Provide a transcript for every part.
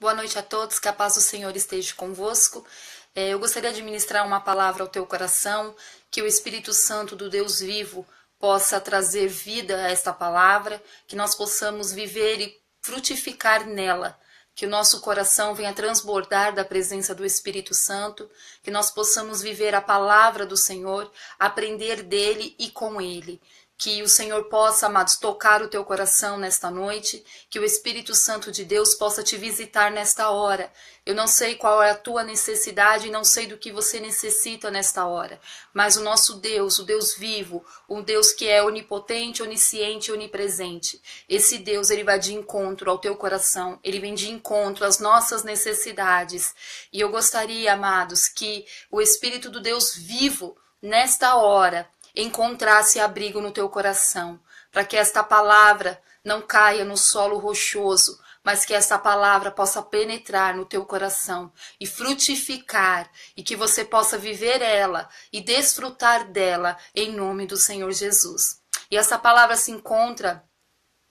Boa noite a todos, que a paz do Senhor esteja convosco. Eu gostaria de ministrar uma palavra ao teu coração, que o Espírito Santo do Deus vivo possa trazer vida a esta palavra, que nós possamos viver e frutificar nela, que o nosso coração venha transbordar da presença do Espírito Santo, que nós possamos viver a palavra do Senhor, aprender dele e com ele. Que o Senhor possa, amados, tocar o teu coração nesta noite, que o Espírito Santo de Deus possa te visitar nesta hora. Eu não sei qual é a tua necessidade e não sei do que você necessita nesta hora, mas o nosso Deus, o Deus vivo, um Deus que é onipotente, onisciente e onipresente, esse Deus, ele vai de encontro ao teu coração, ele vem de encontro às nossas necessidades. E eu gostaria, amados, que o Espírito do Deus vivo, nesta hora, encontrasse abrigo no teu coração, para que esta palavra não caia no solo rochoso, mas que esta palavra possa penetrar no teu coração e frutificar, e que você possa viver ela e desfrutar dela em nome do Senhor Jesus. E essa palavra se encontra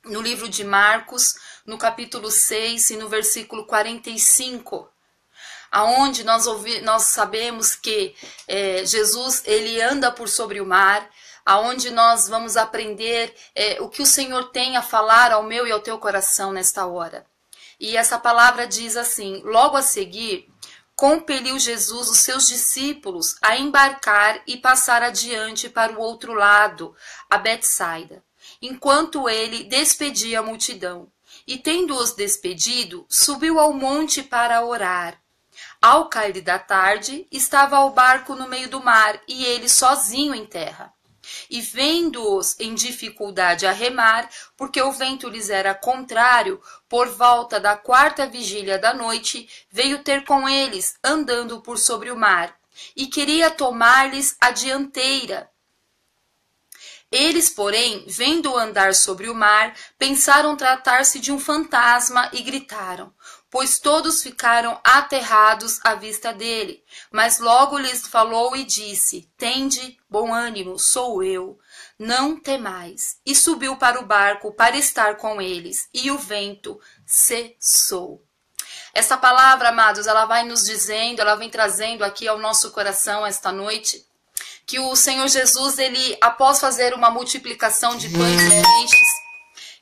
no livro de Marcos, no capítulo 6 e no versículo 45. Aonde nós sabemos que Jesus ele anda por sobre o mar, aonde nós vamos aprender o que o Senhor tem a falar ao meu e ao teu coração nesta hora. E essa palavra diz assim: logo a seguir, compeliu Jesus os seus discípulos a embarcar e passar adiante para o outro lado, a Betsaida, enquanto ele despedia a multidão. E tendo-os despedido, subiu ao monte para orar. Ao cair da tarde, estava o barco no meio do mar, e ele sozinho em terra. E vendo-os em dificuldade a remar, porque o vento lhes era contrário, por volta da 4ª vigília da noite, veio ter com eles, andando por sobre o mar, e queria tomar-lhes a dianteira. Eles, porém, vendo-o andar sobre o mar, pensaram tratar-se de um fantasma e gritaram, pois todos ficaram aterrados à vista dele. Mas logo lhes falou e disse: tende bom ânimo, sou eu, não temais. E subiu para o barco para estar com eles, e o vento cessou. Essa palavra, amados, ela vai nos dizendo, ela vem trazendo aqui ao nosso coração esta noite, que o Senhor Jesus, ele, após fazer uma multiplicação de pães e peixes,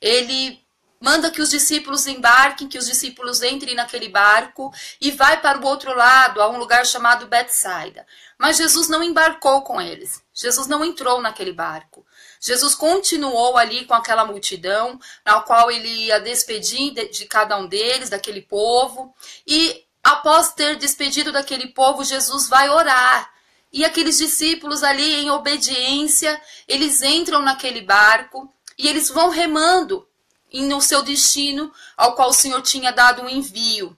ele manda que os discípulos embarquem, que os discípulos entrem naquele barco e vai para o outro lado, a um lugar chamado Betsaida. Mas Jesus não embarcou com eles. Jesus não entrou naquele barco. Jesus continuou ali com aquela multidão, na qual ele ia despedir de cada um deles, daquele povo. E após ter despedido daquele povo, Jesus vai orar. E aqueles discípulos ali, em obediência, eles entram naquele barco e eles vão remando no seu destino, ao qual o Senhor tinha dado um envio.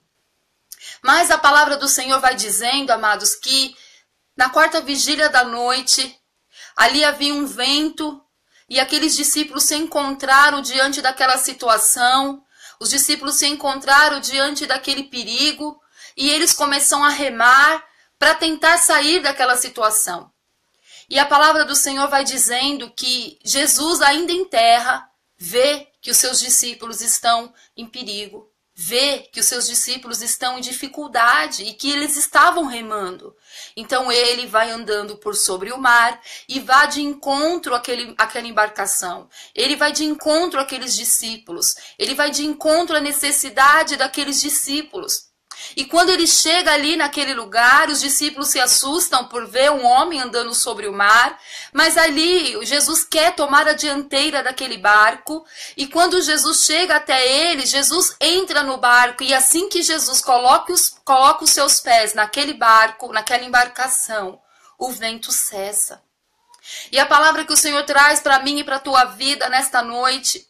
Mas a palavra do Senhor vai dizendo, amados, que na 4ª vigília da noite, ali havia um vento, e aqueles discípulos se encontraram diante daquela situação, os discípulos se encontraram diante daquele perigo, e eles começam a remar para tentar sair daquela situação. E a palavra do Senhor vai dizendo que Jesus, ainda em terra, vê que os seus discípulos estão em perigo, vê que os seus discípulos estão em dificuldade e que eles estavam remando. Então ele vai andando por sobre o mar e vai de encontro àquela embarcação. Ele vai de encontro àqueles discípulos. Ele vai de encontro à necessidade daqueles discípulos. E quando ele chega ali naquele lugar, os discípulos se assustam por ver um homem andando sobre o mar, mas ali Jesus quer tomar a dianteira daquele barco, e quando Jesus chega até ele, Jesus entra no barco, e assim que Jesus coloca os seus pés naquele barco, naquela embarcação, o vento cessa. E a palavra que o Senhor traz para mim e para a tua vida nesta noite,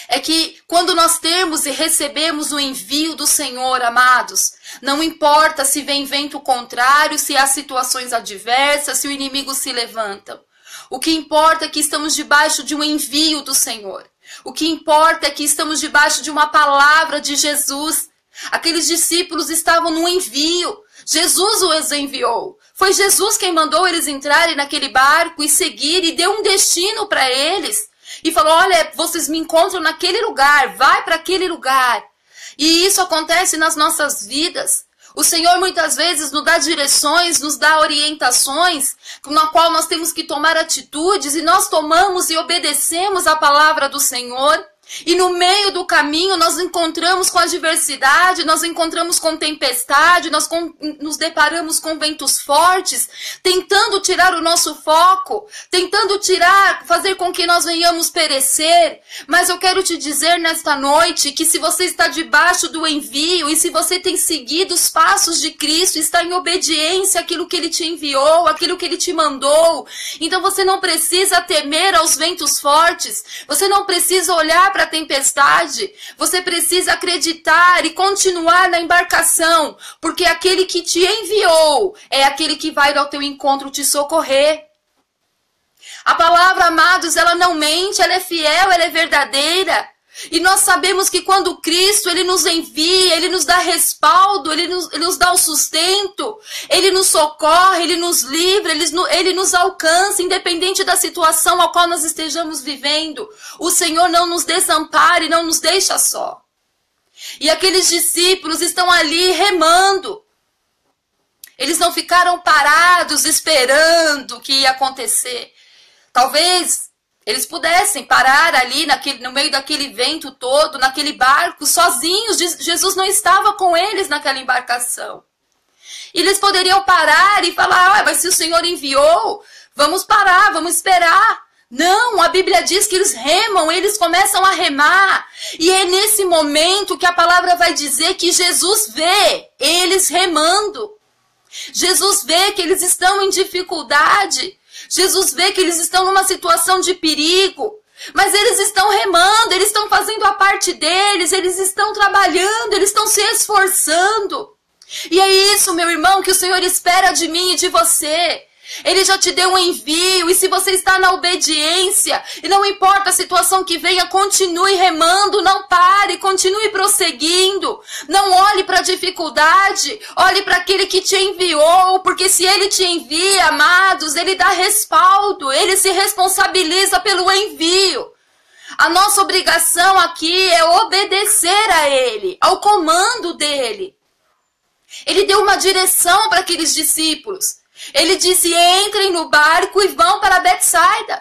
é que quando nós temos e recebemos o envio do Senhor, amados, não importa se vem vento contrário, se há situações adversas, se o inimigo se levanta. O que importa é que estamos debaixo de um envio do Senhor. O que importa é que estamos debaixo de uma palavra de Jesus. Aqueles discípulos estavam no envio. Jesus os enviou. Foi Jesus quem mandou eles entrarem naquele barco e seguir e deu um destino para eles. E falou, olha, vocês me encontram naquele lugar, vai para aquele lugar. E isso acontece nas nossas vidas. O Senhor muitas vezes nos dá direções, nos dá orientações, na qual nós temos que tomar atitudes, e nós tomamos e obedecemos a palavra do Senhor. E no meio do caminho nós encontramos com adversidade, nós encontramos com tempestade, nós nos deparamos com ventos fortes, tentando tirar o nosso foco, tentando fazer com que nós venhamos perecer. Mas eu quero te dizer nesta noite que se você está debaixo do envio e se você tem seguido os passos de Cristo, está em obediência àquilo que Ele te enviou, àquilo que Ele te mandou, então você não precisa temer aos ventos fortes, você não precisa olhar para a tempestade, você precisa acreditar e continuar na embarcação, porque aquele que te enviou é aquele que vai ao teu encontro te socorrer. A palavra, amados, ela não mente, ela é fiel, ela é verdadeira. E nós sabemos que quando Cristo, Ele nos envia, Ele nos dá respaldo, Ele nos dá o sustento, Ele nos socorre, Ele nos livra, Ele nos alcança, independente da situação a qual nós estejamos vivendo. O Senhor não nos desampara e não nos deixa só. E aqueles discípulos estão ali remando. Eles não ficaram parados esperando o que ia acontecer. Talvez eles pudessem parar ali no meio daquele vento todo, naquele barco, sozinhos. Jesus não estava com eles naquela embarcação. E eles poderiam parar e falar, mas se o Senhor enviou, vamos parar, vamos esperar. Não, a Bíblia diz que eles remam, eles começam a remar. E é nesse momento que a palavra vai dizer que Jesus vê eles remando. Jesus vê que eles estão em dificuldade. Jesus vê que eles estão numa situação de perigo, mas eles estão remando, eles estão fazendo a parte deles, eles estão trabalhando, eles estão se esforçando. E é isso, meu irmão, que o Senhor espera de mim e de você. Ele já te deu um envio, e se você está na obediência, e não importa a situação que venha, continue remando, não pare, continue prosseguindo. Não olhe para a dificuldade, olhe para aquele que te enviou, porque se Ele te envia, amados, Ele dá respaldo, Ele se responsabiliza pelo envio. A nossa obrigação aqui é obedecer a Ele, ao comando dEle. Ele deu uma direção para aqueles discípulos. Ele disse, entrem no barco e vão para Betsaida.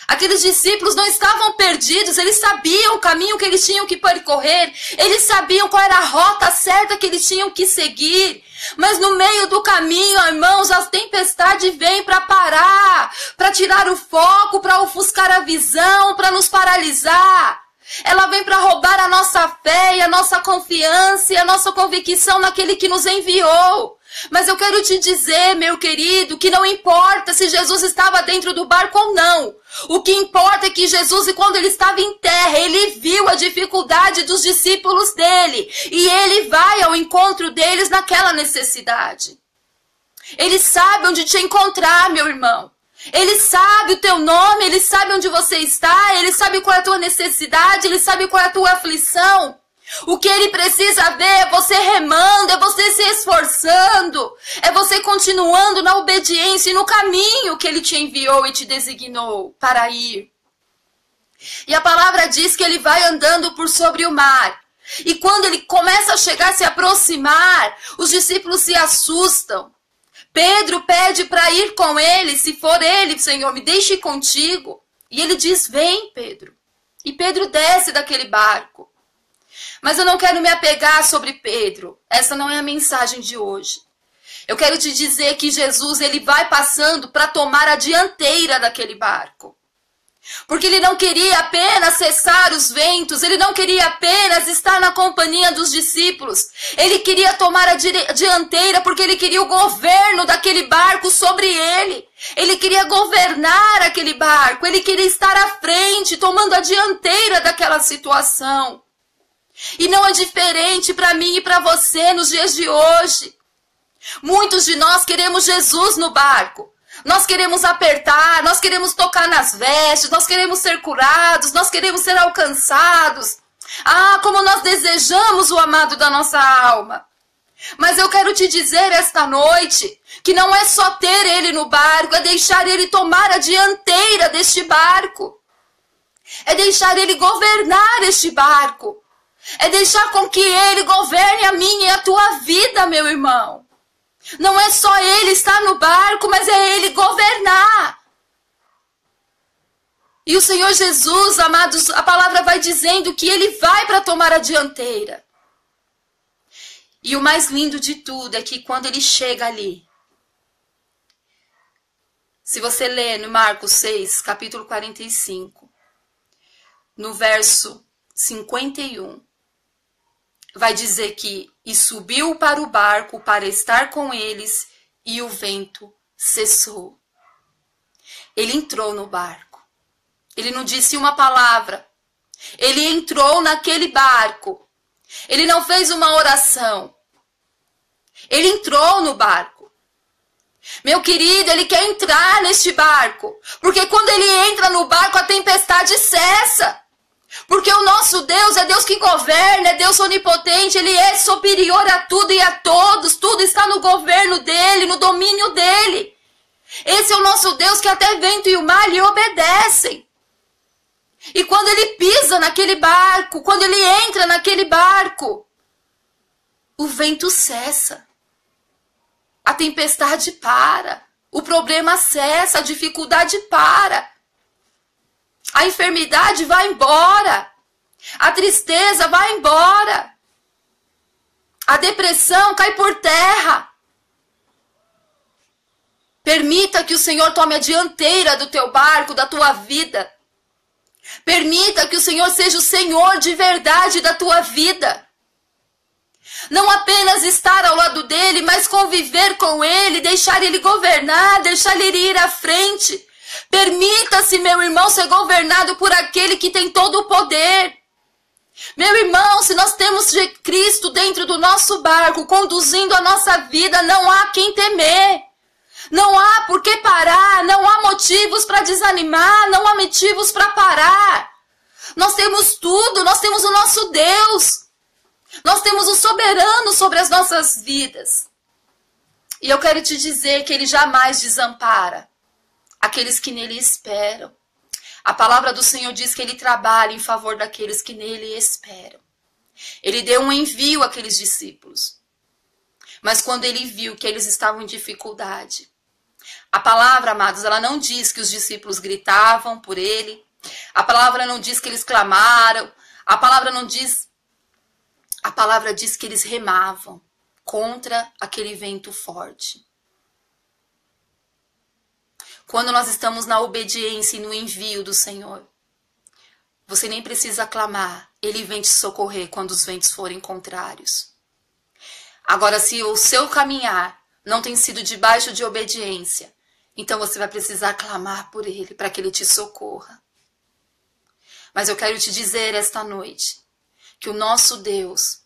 Aqueles discípulos não estavam perdidos, eles sabiam o caminho que eles tinham que percorrer, eles sabiam qual era a rota certa que eles tinham que seguir. Mas no meio do caminho, irmãos, a tempestade vem para parar, para tirar o foco, para ofuscar a visão, para nos paralisar. Ela vem para roubar a nossa fé e a nossa confiança e a nossa convicção naquele que nos enviou. Mas eu quero te dizer, meu querido, que não importa se Jesus estava dentro do barco ou não. O que importa é que Jesus, quando ele estava em terra, ele viu a dificuldade dos discípulos dele. E ele vai ao encontro deles naquela necessidade. Ele sabe onde te encontrar, meu irmão. Ele sabe o teu nome, ele sabe onde você está, ele sabe qual é a tua necessidade, ele sabe qual é a tua aflição. O que ele precisa ver é você remando, é você se esforçando, é você continuando na obediência e no caminho que ele te enviou e te designou para ir. E a palavra diz que ele vai andando por sobre o mar. E quando ele começa a chegar, se aproximar, os discípulos se assustam. Pedro pede para ir com ele, se for ele, Senhor, me deixe contigo. E ele diz, vem, Pedro. E Pedro desce daquele barco. Mas eu não quero me apegar sobre Pedro. Essa não é a mensagem de hoje. Eu quero te dizer que Jesus, ele vai passando para tomar a dianteira daquele barco. Porque ele não queria apenas cessar os ventos, ele não queria apenas estar na companhia dos discípulos. Ele queria tomar a dianteira porque ele queria o governo daquele barco sobre ele. Ele queria governar aquele barco, ele queria estar à frente, tomando a dianteira daquela situação. E não é diferente para mim e para você nos dias de hoje. Muitos de nós queremos Jesus no barco. Nós queremos apertar, nós queremos tocar nas vestes, nós queremos ser curados, nós queremos ser alcançados. Ah, como nós desejamos o amado da nossa alma. Mas eu quero te dizer esta noite que não é só ter ele no barco, é deixar ele tomar a dianteira deste barco. É deixar ele governar este barco. É deixar com que Ele governe a minha e a tua vida, meu irmão. Não é só Ele estar no barco, mas é Ele governar. E o Senhor Jesus, amados, a palavra vai dizendo que Ele vai para tomar a dianteira. E o mais lindo de tudo é que quando Ele chega ali, se você ler no Marcos 6, capítulo 45, no verso 51, vai dizer que e subiu para o barco para estar com eles, e o vento cessou. Ele entrou no barco. Ele não disse uma palavra. Ele entrou naquele barco. Ele não fez uma oração. Ele entrou no barco. Meu querido, ele quer entrar neste barco. Porque quando ele entra no barco, a tempestade cessa. Porque o nosso Deus é Deus que governa, é Deus onipotente, Ele é superior a tudo e a todos. Tudo está no governo dEle, no domínio dEle. Esse é o nosso Deus que até vento e o mar lhe obedecem. E quando Ele pisa naquele barco, quando Ele entra naquele barco, o vento cessa. A tempestade para. O problema cessa, a dificuldade para. A enfermidade vai embora. A tristeza vai embora. A depressão cai por terra. Permita que o Senhor tome a dianteira do teu barco, da tua vida. Permita que o Senhor seja o Senhor de verdade da tua vida. Não apenas estar ao lado dele, mas conviver com ele, deixar ele governar, deixar ele ir à frente. Permita-se, meu irmão, ser governado por aquele que tem todo o poder. Meu irmão, se nós temos Cristo dentro do nosso barco, conduzindo a nossa vida, não há quem temer. Não há por que parar, não há motivos para desanimar, não há motivos para parar. Nós temos tudo, nós temos o nosso Deus. Nós temos o soberano sobre as nossas vidas. E eu quero te dizer que Ele jamais desampara aqueles que nele esperam. A palavra do Senhor diz que Ele trabalha em favor daqueles que nele esperam. Ele deu um envio àqueles discípulos. Mas quando Ele viu que eles estavam em dificuldade, a palavra, amados, ela não diz que os discípulos gritavam por Ele. A palavra não diz que eles clamaram. A palavra não diz... A palavra diz que eles remavam contra aquele vento forte. Quando nós estamos na obediência e no envio do Senhor, você nem precisa clamar, Ele vem te socorrer quando os ventos forem contrários. Agora, se o seu caminhar não tem sido debaixo de obediência, então você vai precisar clamar por Ele, para que Ele te socorra. Mas eu quero te dizer esta noite, que o nosso Deus,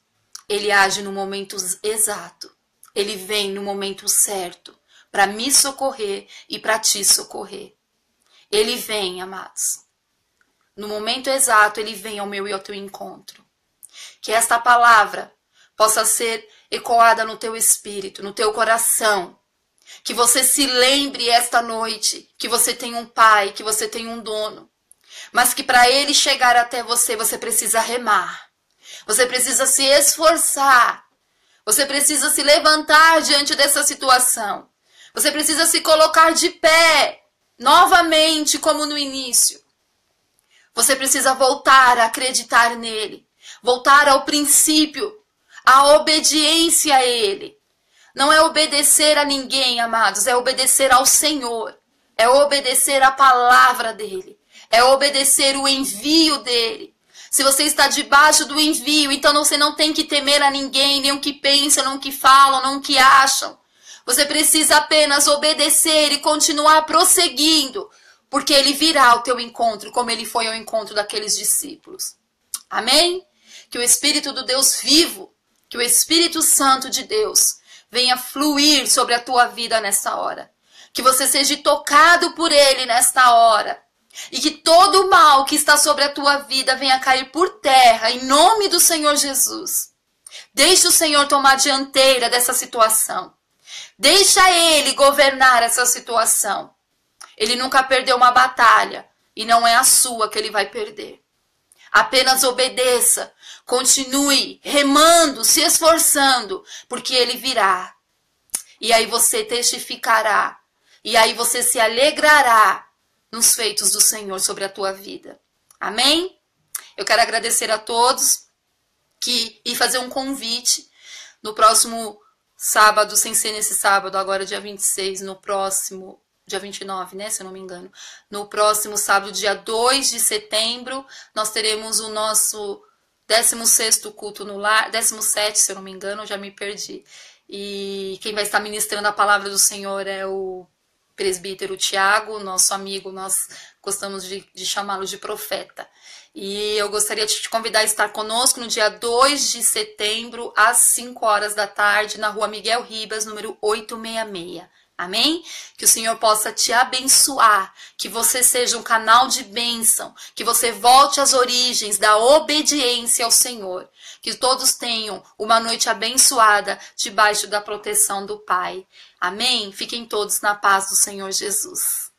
Ele age no momento exato. Ele vem no momento certo para me socorrer e para te socorrer. Ele vem, amados. No momento exato, Ele vem ao meu e ao teu encontro. Que esta palavra possa ser ecoada no teu espírito, no teu coração. Que você se lembre esta noite que você tem um pai, que você tem um dono. Mas que para Ele chegar até você, você precisa remar. Você precisa se esforçar. Você precisa se levantar diante dessa situação. Você precisa se colocar de pé, novamente, como no início. Você precisa voltar a acreditar nele. Voltar ao princípio, à obediência a Ele. Não é obedecer a ninguém, amados, é obedecer ao Senhor. É obedecer a palavra dEle. É obedecer o envio dEle. Se você está debaixo do envio, então você não tem que temer a ninguém, nem o que pensam, nem o que falam, nem o que acham. Você precisa apenas obedecer e continuar prosseguindo, porque Ele virá ao teu encontro, como Ele foi ao encontro daqueles discípulos. Amém? Que o Espírito do Deus vivo, que o Espírito Santo de Deus venha fluir sobre a tua vida nesta hora. Que você seja tocado por Ele nesta hora. E que todo o mal que está sobre a tua vida venha cair por terra, em nome do Senhor Jesus. Deixa o Senhor tomar dianteira dessa situação. Deixa Ele governar essa situação. Ele nunca perdeu uma batalha, e não é a sua que Ele vai perder. Apenas obedeça, Continue remando, se esforçando, porque ele virá. E aí você testificará. E aí você se alegrará nos feitos do Senhor sobre a tua vida. Amém? Eu quero agradecer a todos e fazer um convite no próximo sábado, sem ser nesse sábado, agora dia 26, no próximo, dia 29, né, se eu não me engano. No próximo sábado, dia 2 de setembro, nós teremos o nosso 16º culto no lar, 17º, se eu não me engano, eu já me perdi. E quem vai estar ministrando a palavra do Senhor é o presbítero Tiago, nosso amigo, nós gostamos de chamá-lo de profeta. E eu gostaria de te convidar a estar conosco no dia 2 de setembro, às 5 horas da tarde, na rua Miguel Ribas, número 866. Amém? Que o Senhor possa te abençoar, que você seja um canal de bênção, que você volte às origens da obediência ao Senhor. Que todos tenham uma noite abençoada debaixo da proteção do Pai. Amém? Fiquem todos na paz do Senhor Jesus.